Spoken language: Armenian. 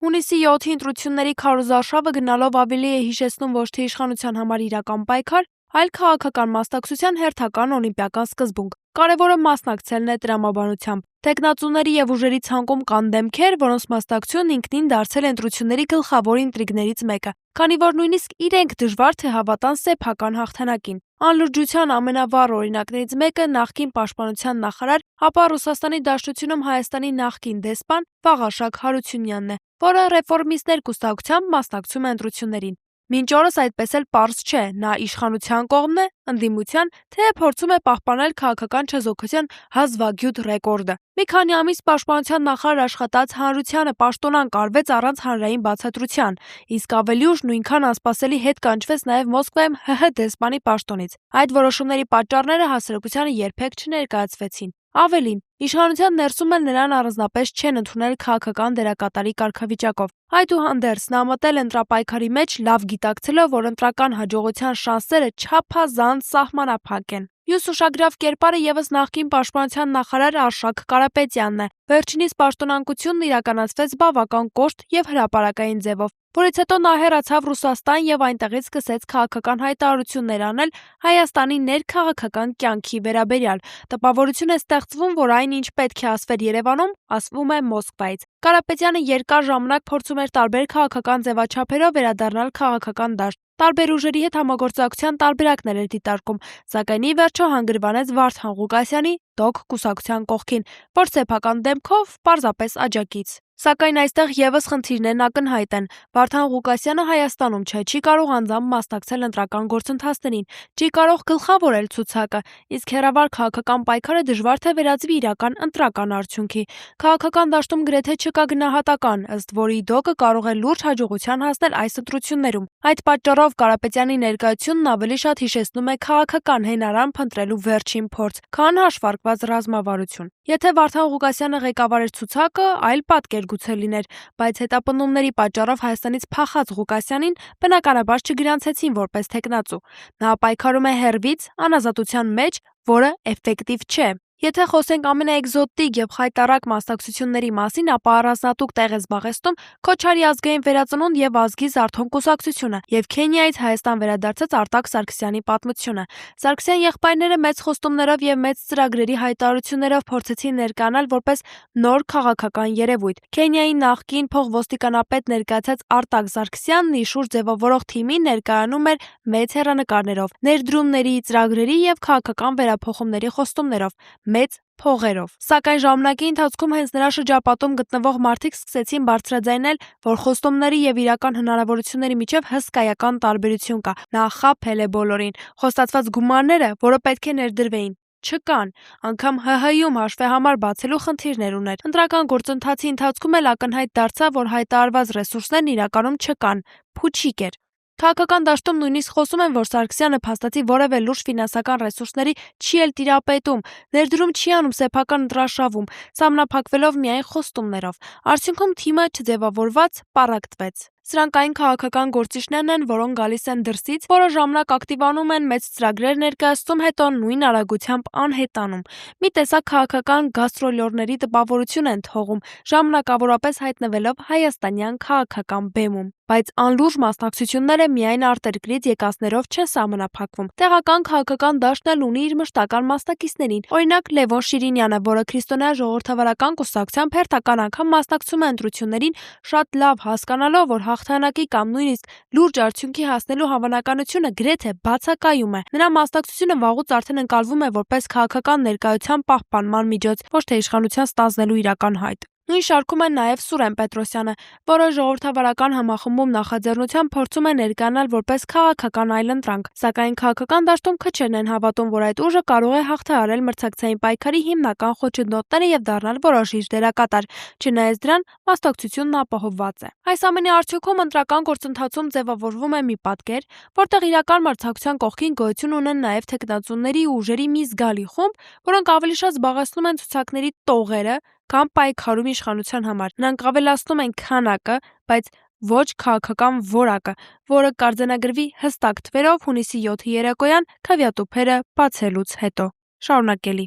Հունիսի 7-ի ընտրությունների քարոզարշավը գնալով ավելի է հիշեցնում ոչ թե իշխանության համար իրական պայքար, այլ քաղաքական մասնակցության հերթական օլիմպիական սկզբունք։ Կարևորը մասնակցելն է տրամաբանությամբ։ Թեկնածուների եւ ուժերի ցանկում կան դեմքեր, որոնց մասնակցությունն ինքնին դարձել է ընտրությունների գլխավոր ինտրիգներից մեկը, քանի որ նույնիսկ իրենք դժվար թե հավատան սեփական հաղթանակին։ Անլրջության ամենավառ օրինակներից մեկը նախկին պաշտպանության նախարար, ապա Ռուսաստանի Դաշնությունում Հայաստանի նախկին դեսպան Վաղարշակ Հարությունյանն է, որը ռեֆորմիստներ կուսակցությամբ մասնակցում է ընտրություններին։ Մինչ օրս այդպես էլ պարզ չէ, նա իշխանության կողմն է, ընդդիմության, թե փորձում է պահպանել քաղաքական չեզոքության հազվագյուտ ռեկորդը։ Մի քանի ամիս պաշտպանության նախարար աշխատած Հանրությանը պաշտոնանկ արվեց առանց հանրային բացատրության, իսկ ավելի ուշ նույնքան անսպասելի հետ կանչվեց նաև Մոսկվայում ՀՀ դեսպանի պաշտոնից։ Այդ որոշումների պատճառները հասարակությանը երբեք չներկայացվեցին։ Ավելին, իշխանության ներսում էլ նրան առանձնապես չեն ընդունել քաղաքական դերակատարի կարգավիճակով։ Այդուհանդերձ նա մտել ընտրապայքարի մեջ լավ գիտակցելով, որ ընտրական հաջողության շանսերը չափազանց սահմանափակ են։ Մյուս ուշագրավ կերպարը ևս նախկին պաշտպանության նախարար Արշակ Կարապետյանն է։ Վերջինիս պաշտոնանկությունն իրականացվեց բավական կոշտ եւ հրապարակային ձևով, որից հետո նա հեռացավ Ռուսաստան եւ այնտեղից սկսեց քաղաքական հայտարարություններ անել Հայաստանի ներքաղաքական կյանքի վերաբերյալ։ Տպավորություն է ստեղծվում, որ այն, ինչ պետք է ասվեր Երևանում, ասվում է Մոսկվայից։ Կարապետյանը երկար ժամանակ փորձում էր տարբեր քաղաքական ձևաչափերով վերադառնալ քաղաքական դաշտ, տարբեր ուժերի հետ համագործակցության տարբերակներ էր դիտարկում, սակայն ի վերջո հանգրվանեց Վարդան Ղուկասյանի ԴՕԿ կուսակցության կողքին, որ սեփական դեմքով պարզապես աջակից։ Սակայն այստեղ ևս խնդիրներն ակնհայտ են։ Վարդան Ղուկասյանը Հայաստանում չէ, չի կարող անձամբ մասնակցել ընտրական գործընթացներին, չի կարող գլխավորել ցուցակը, իսկ հեռավար քաղաքական պայքարը դժվար թե վերածվի իրական ընտրական արդյունքի։ Քաղաքական դաշտում գրեթե չկա գնահատական, ըստ որի ԴՕԿ-ը կարող է լուրջ հաջողության հասնել այս ընտրություններում։ Այդ պատճառով Կարապետյանի ներկայությունն ավելի շատ հիշեցնում է քաղաքական հենարան փնտրելու վերջին փորձ, քան հաշվարկված ռազմավարություն։ Եթե Վարդան Ղուկասյանը ղեկավարեր ցուցակը, այլ պատկեր գուցե լիներ, բայց հետապնդումների պատճառով Հայաստանից փախած Ղուկասյանին բնականաբար չգրանցեցին որպես թեկնածու։ Նա պայքարում է հեռվից, անազատության մեջ, որը էֆեկտիվ չէ։ Եթե խոսենք ամենաէկզոտիկ եւ խայտառակ մասնակցությունների մասին, ապա առանձնատուկ տեղ է զբաղեցնում Քոչարի ազգային վերածնունդ եւ ազգի զարթոն կուսակցությունը եւ Քենիայից Հայաստան վերադարձած Արտակ Սարգսյանի պատմությունը։ Սարգսյան եղբայրները մեծ խոստումներով եւ մեծ ծրագրերի հայտարարություններով փորձեցին ներկայանալ որպես նոր քաղաքական երևույթ։ Քենիայի նախկին փոխոստիկանապետ ներկայացած Արտակ Սարգսյանն իր ձևավորող թիմին ներկայանում էր մեծ հեռանկարներով, ներդրումների, ծրագրերի եւ քաղաքական վերափոխումների խոստումներով, մեծ փողերով։ Սակայն ժամանակի ընթացքում հենց նրա շրջապատում գտնվող մարդիկ սկսեցին բարձրաձայնել, որ խոստումների եւ իրական հնարավորությունների միջև հսկայական տարբերություն կա։ Նա խաբել է բոլորին։ Խոստացված գումարները, որը պետք է ներդրվեին, չկան, անգամ ՀՀ-ում հաշվեհամար բացելու խնդիրներ ուներ։ Ընտրական գործընթացի ընթացքում էլ ակնհայտ դարձավ, որ հայտարարված ռեսուրսներն իրականում չկան, փուչիկ էր։ Քաղաքական դաշտում նույնիսկ խոսում են, որ Սարգսյանը փաստացի որևէ լուրջ ֆինանսական ռեսուրսների չի էլ տիրապետում, ներդրում չի անում սեփական ընտրարշավում, սահմանափակվելով միայն խոստումներով։ Արդյունքում թիմը չձևավորված պառակտվեց։ Սրանք այն քաղաքական գործիչներն են, որոնք գալիս են դրսից, որոշ ժամանակ ակտիվանում են, մեծ ծրագրեր ներկայացնում, հետո նույն արագությամբ անհետանում։ Մի տեսակ քաղաքական գաստրոլյորների տպավորություն են թողում, ժամանակավորապես հայտնվելով հայաստանյան քաղաքական բեմում։ Բայց անլուրջ մասնակցությունները միայն արտերկրից եկածներով չեն սահմանափակվում։ Տեղական քաղաքական դաշտն էլ ունի իր մշտական մասնակիցներին։ Օրինակ Լևոն Շիրինյանը, որը քրիստոնյա ժողովրդավարական կուսակցությամբ հերթական անգամ մասնակցում է ընտրություններին, շատ լավ հասկանալով, որ հաղթանակի կամ նույնիսկ լուրջ արդյունքի հասնելու հավանականությունը գրեթե բացակայում է։ Նրա մասնակցությունը վաղուց արդեն ընկալվում է որպես քաղաքական ներկայության պահպանման միջոց, ոչ թե իշխանության ստանձնելու իրական հայտ։ Նույն շարքում է նաև Սուրեն Պետրոսյանը, որը ժողովրդավարական համախմբում նախաձեռնությամբ փորձում է ներկայանալ որպես քաղաքական այլընտրանք, սակայն քաղաքական դաշտում քչերն են հավատում, որ այդ ուժը կարող է հաղթահարել մրցակցային պայքարի հիմնական խոչընդոտները եւ դառնալ որոշիչ դերակատար։ Չնայած դրան, մասնակցությունն ապահովված է։ Այս ամենի արդյունքում ընտրական գործընթացում ձևավորվում է մի պատկեր, որտեղ իրական մրցակցության կողքին գոյություն ունեն նաև թեկնածուների ու ուժերի մի զգալի խումբ, որոնք ավելի շատ զբաղեցնում են ցուցակների տողերը, կամ պայքարում իշխանության համար։ Նրանք ավելացնում են քանակը, բայց ոչ քաղաքական որակը, որը կարձանագրվի հստակ թվերով հունիսի 7-ի երեկոյան քվեատուփերը բացելուց հետո։ Շարունակելի։